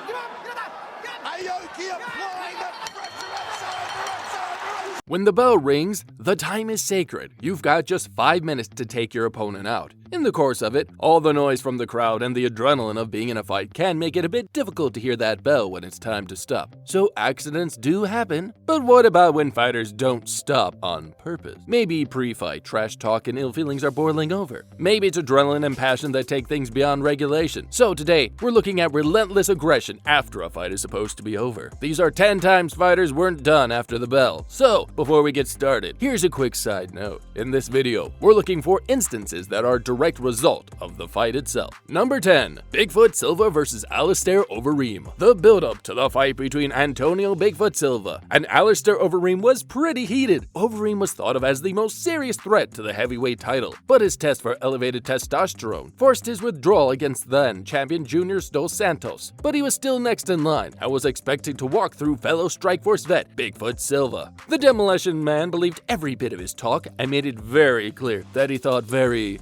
AOKI applying the pressure outside. When the bell rings, the time is sacred. You've got just 5 minutes to take your opponent out. In the course of it, all the noise from the crowd and the adrenaline of being in a fight can make it a bit difficult to hear that bell when it's time to stop. So accidents do happen, but what about when fighters don't stop on purpose? Maybe pre-fight trash talk and ill feelings are boiling over. Maybe it's adrenaline and passion that take things beyond regulation. So today, we're looking at relentless aggression after a fight is supposed to be over. These are 10 times fighters weren't done after the bell. So, before we get started, here's a quick side note. In this video, we're looking for instances that are direct result of the fight itself. Number 10. BIGFOOT Silva vs. ALISTAIR OVEREEM. The build-up to the fight between Antonio BIGFOOT Silva and ALISTAIR OVEREEM was pretty heated. OVEREEM was thought of as the most serious threat to the heavyweight title, but his test for elevated testosterone forced his withdrawal against then-champion Junior Dos Santos. But he was still next in line and was expected to walk through fellow Strikeforce vet BIGFOOT Silva. The Demolition Man believed every bit of his talk and made it very clear that he thought very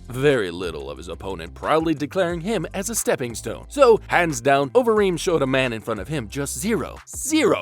little of his opponent, proudly declaring him as a stepping stone. So, hands down, OVEREEM showed a man in front of him just zero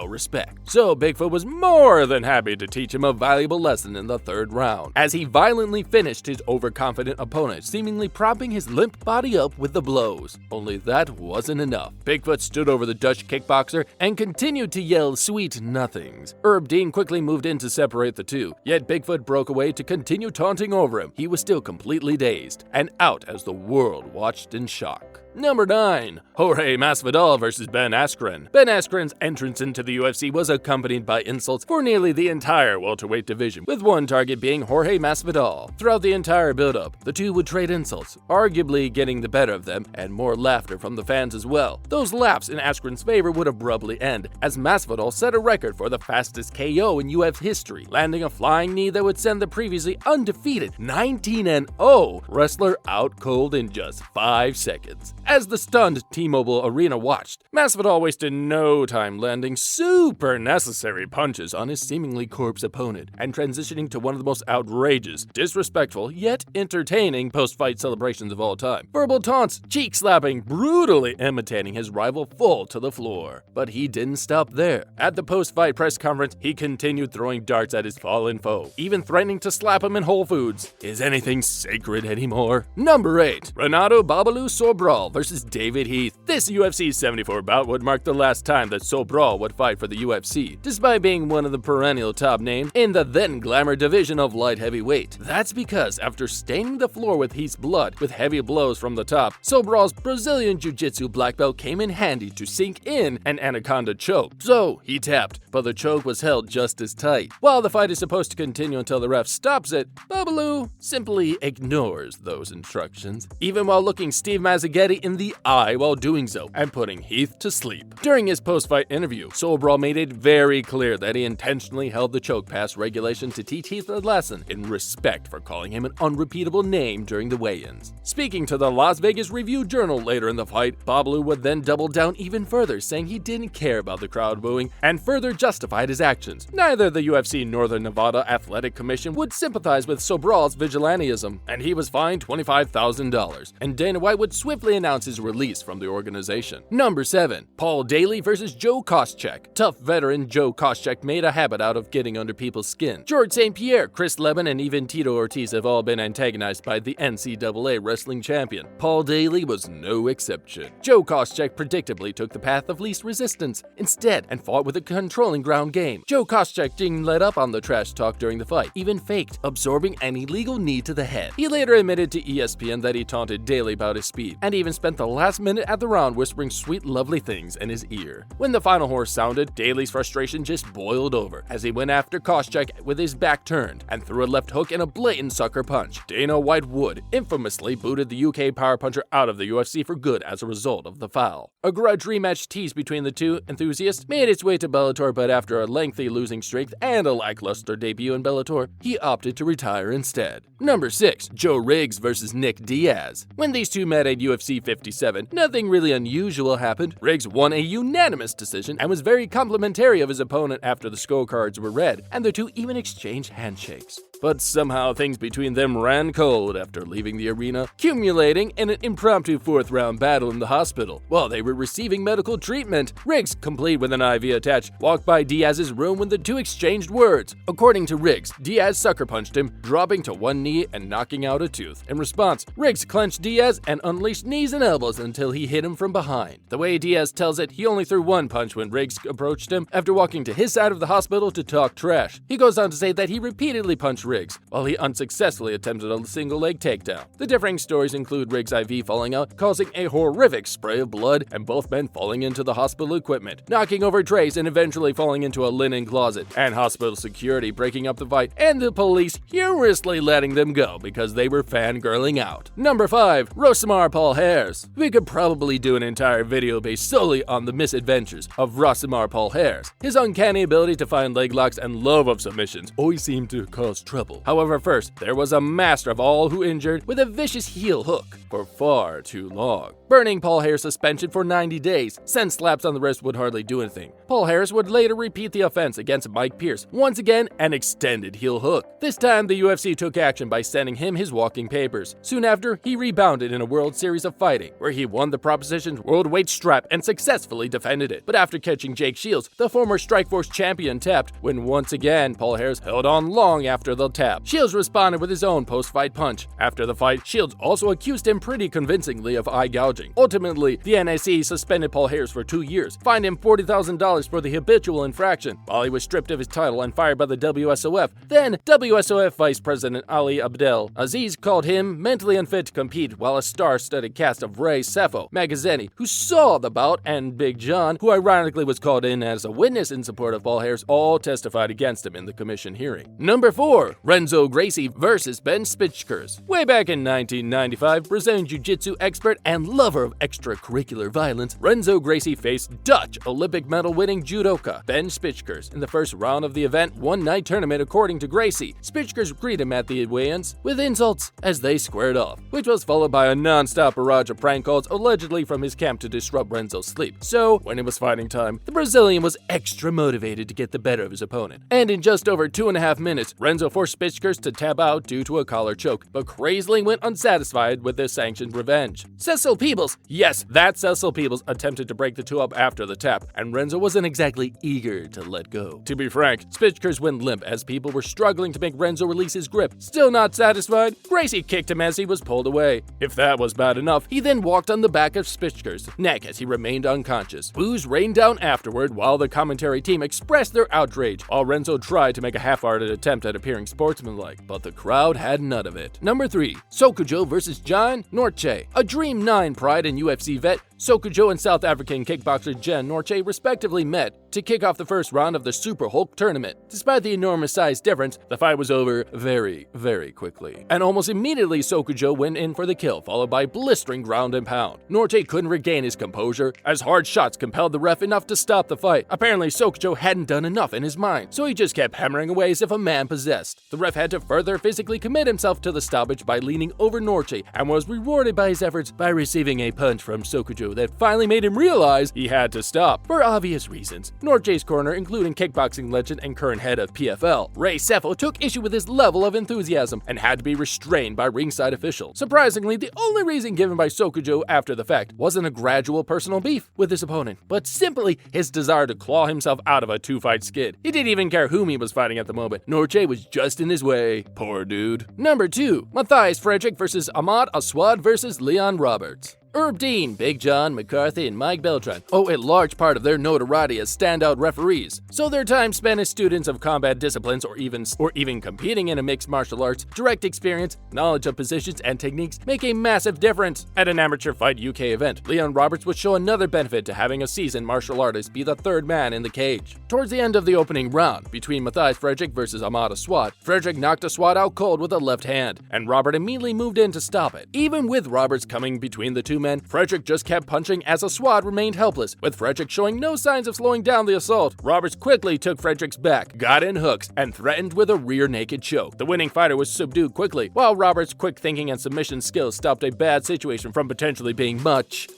respect. So, BIGFOOT was more than happy to teach him a valuable lesson in the third round, as he violently finished his overconfident opponent, seemingly propping his limp body up with the blows. Only that wasn't enough. BIGFOOT stood over the Dutch kickboxer and continued to yell sweet nothings. Herb Dean quickly moved in to separate the two, yet BIGFOOT broke away to continue taunting over him. He was still completely dazed and out as the world watched in shock. Number 9. Jorge Masvidal vs. Ben Askren. Ben Askren's entrance into the UFC was accompanied by insults for nearly the entire welterweight division, with one target being Jorge Masvidal. Throughout the entire build-up, the two would trade insults, arguably getting the better of them, and more laughter from the fans as well. Those laughs in Askren's favor would abruptly end, as Masvidal set a record for the fastest KO in UFC history, landing a flying knee that would send the previously undefeated 19-0 wrestler out cold in just 5 seconds. As the stunned T-Mobile Arena watched, Masvidal wasted no time landing super necessary punches on his seemingly corpse opponent and transitioning to one of the most outrageous, disrespectful, yet entertaining post-fight celebrations of all time. Verbal taunts, cheek slapping, brutally imitating his rival full to the floor. But he didn't stop there. At the post-fight press conference, he continued throwing darts at his fallen foe, even threatening to slap him in Whole Foods. Is anything sacred anymore? Number 8. RENATO BABALU SOBRAL vs. David Heath. This UFC 74 bout would mark the last time that SOBRAL would fight for the UFC, despite being one of the perennial top names in the then glamour division of light heavyweight. That's because after staining the floor with Heath's blood with heavy blows from the top, SOBRAL's Brazilian Jiu-Jitsu black belt came in handy to sink in an anaconda choke. So he tapped, but the choke was held just as tight. While the fight is supposed to continue until the ref stops it, Babalu simply ignores those instructions, even while looking Steve Mazzaghetti in the eye while doing so and putting Heath to sleep. During his post-fight interview, SOBRAL made it very clear that he intentionally held the choke pass regulation to teach Heath a lesson in respect for calling him an unrepeatable name during the weigh-ins. Speaking to the Las Vegas Review-Journal later in the fight, Babalu would then double down even further, saying he didn't care about the crowd booing and further justified his actions. Neither the UFC nor the Nevada Athletic Commission would sympathize with SOBRAL's vigilantism, and he was fined $25,000, and Dana White would swiftly announce his release from the organization. Number 7. Paul Daley vs. Joe KOSCHECK. Tough veteran Joe KOSCHECK made a habit out of getting under people's skin. George St. Pierre, Chris Leben, and even Tito Ortiz have all been antagonized by the NCAA wrestling champion. Paul Daley was no exception. Joe KOSCHECK predictably took the path of least resistance instead and fought with a controlling ground game. Joe KOSCHECK didn't let up on the trash talk during the fight, even faked absorbing an illegal knee to the head. He later admitted to ESPN that he taunted Daley about his speed, and even spent the last minute at the round whispering sweet lovely things in his ear. When the final horse sounded, Daley's frustration just boiled over as he went after KOSCHECK with his back turned and threw a left hook and a blatant sucker punch. Dana White Wood infamously booted the UK power puncher out of the UFC for good as a result of the foul. A grudge rematch teased between the two enthusiasts made its way to Bellator, but after a lengthy losing streak and a lackluster debut in Bellator, he opted to retire instead. Number 6. Joe Riggs vs. Nick Diaz. When these two met at UFC 57, nothing really unusual happened. Riggs won a unanimous decision and was very complimentary of his opponent after the scorecards were read, and the two even exchanged handshakes. but somehow things between them ran cold after leaving the arena, culminating in an impromptu fourth-round battle in the hospital. While they were receiving medical treatment, Riggs, complete with an IV attached, walked by Diaz's room when the two exchanged words. According to Riggs, Diaz sucker punched him, dropping to one knee and knocking out a tooth. In response, Riggs clenched Diaz and unleashed knees and elbows until he hit him from behind. The way Diaz tells it, he only threw one punch when Riggs approached him after walking to his side of the hospital to talk trash. He goes on to say that he repeatedly punched Riggs, while he unsuccessfully attempted a single leg takedown. The differing stories include Riggs' IV falling out, causing a horrific spray of blood, and both men falling into the hospital equipment, knocking over trays and eventually falling into a linen closet, and hospital security breaking up the fight, and the police humorously letting them go because they were fangirling out. Number 5. ROUSIMAR PALHARES. We could probably do an entire video based solely on the misadventures of ROUSIMAR PALHARES. His uncanny ability to find leg locks and love of submissions always seemed to cause trouble. However, first, there was a master of all who injured with a vicious heel hook for far too long, burning Palhares' suspension for 90 days, since slaps on the wrist would hardly do anything. Palhares would later repeat the offense against Mike Pierce, once again an extended heel hook. This time, the UFC took action by sending him his walking papers. Soon after, he rebounded in a World Series of Fighting, where he won the Proposition's worldweight strap and successfully defended it. But after catching Jake Shields, the former Strikeforce champion tapped, when once again Palhares held on long after the tap. Shields responded with his own post-fight punch. After the fight, Shields also accused him pretty convincingly of eye gouging. Ultimately, the NSC suspended Palhares for 2 years, fined him $40,000 for the habitual infraction, while he was stripped of his title and fired by the WSOF. Then, WSOF Vice President Ali Abdel Aziz called him mentally unfit to compete, while a star-studded cast of Ray Sefo, Magazzini, who saw the bout, and Big John, who ironically was called in as a witness in support of Palhares, all testified against him in the commission hearing. Number 4. RENZO GRACIE versus Ben SPIJKERS. Way back in 1995, Brazilian Jiu-Jitsu expert and lover of extracurricular violence, RENZO GRACIE faced Dutch Olympic medal winning judoka Ben SPIJKERS in the first round of the event one-night tournament. According to Gracie, SPIJKERS greeted him at the weigh-ins with insults as they squared off, which was followed by a non-stop barrage of prank calls allegedly from his camp to disrupt Renzo's sleep. So, when it was fighting time, the Brazilian was extra motivated to get the better of his opponent. And in just over 2.5 minutes, Renzo forced SPIJKERS to tap out due to a collar choke, but crazily went unsatisfied with this sanctioned revenge. Cecil Peebles, yes, that Cecil Peebles, attempted to break the two up after the tap, and Renzo wasn't exactly eager to let go. To be frank, SPIJKERS went limp as people were struggling to make Renzo release his grip. Still not satisfied, Gracie kicked him as he was pulled away. If that was bad enough, he then walked on the back of SPIJKERS' neck as he remained unconscious. Boos rained down afterward while the commentary team expressed their outrage, while Renzo tried to make a half-hearted attempt at appearing sportsmanlike, but the crowd had none of it. Number 3. SOKOUDJOU versus John NORTJE. A Dream 9 pride and UFC vet, SOKOUDJOU and South African kickboxer Jan NORTJE respectively met to kick off the first round of the Super Hulk tournament. Despite the enormous size difference, the fight was over very, very quickly. And almost immediately, SOKOUDJOU went in for the kill, followed by blistering ground and pound. NORTJE couldn't regain his composure, as hard shots compelled the ref enough to stop the fight. Apparently, SOKOUDJOU hadn't done enough in his mind, so he just kept hammering away as if a man possessed. The ref had to further physically commit himself to the stoppage by leaning over NORTJE, and was rewarded by his efforts by receiving a punch from SOKOUDJOU that finally made him realize he had to stop. For obvious reasons, NORTJE's corner, including kickboxing legend and current head of PFL, Ray Sefo, took issue with his level of enthusiasm and had to be restrained by ringside officials. Surprisingly, the only reason given by SOKOUDJOU after the fact wasn't a gradual personal beef with his opponent, but simply his desire to claw himself out of a two-fight skid. He didn't even care whom he was fighting at the moment. NORTJE was just in his way. Poor dude. Number 2. MATTHIAS FREDRICK versus ASWAD versus Leon Roberts. Herb Dean, Big John, McCarthy, and Mike Beltran owe a large part of their notoriety as standout referees, so their time spent as students of combat disciplines or even competing in a mixed martial arts, direct experience, knowledge of positions and techniques make a massive difference. At an amateur fight UK event, Leon Roberts would show another benefit to having a seasoned martial artist be the third man in the cage. Towards the end of the opening round, between MATTHIAS FREDRICK versus ASWAD, Frederick knocked ASWAD out cold with a left hand, and Robert immediately moved in to stop it. Even with Roberts coming between the two two men, Frederick just kept punching as ASWAD remained helpless, with Frederick showing no signs of slowing down the assault. Roberts quickly took Frederick's back, got in hooks, and threatened with a rear naked choke. The winning fighter was subdued quickly, while Roberts' quick thinking and submission skills stopped a bad situation from potentially being much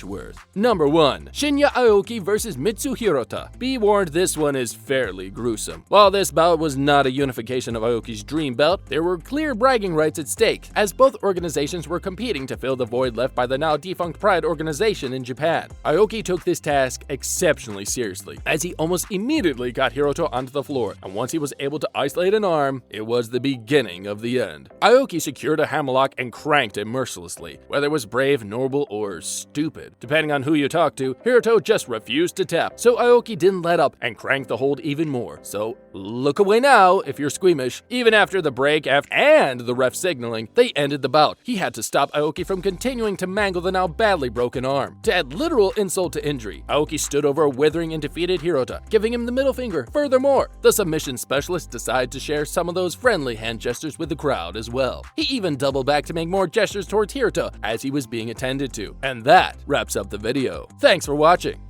worse. Number 1. Shinya Aoki vs Mitsu Hirota. Be warned, this one is fairly gruesome. While this bout was not a unification of Aoki's dream belt, there were clear bragging rights at stake, as both organizations were competing to fill the void left by the now defunct Pride organization in Japan. Aoki took this task exceptionally seriously, as he almost immediately got Hirota onto the floor, and once he was able to isolate an arm, it was the beginning of the end. Aoki secured a hammerlock and cranked it mercilessly. Whether it was brave, noble, or stupid, depending on who you talk to, Hirota just refused to tap, so Aoki didn't let up and cranked the hold even more. So look away now if you're squeamish. Even after the break and the ref signaling, they ended the bout. He had to stop Aoki from continuing to mangle the now badly broken arm. To add literal insult to injury, Aoki stood over a withering and defeated Hirota, giving him the middle finger. Furthermore, the submission specialist decided to share some of those friendly hand gestures with the crowd as well. He even doubled back to make more gestures towards Hirota as he was being attended to. And that wraps up the video. Thanks for watching.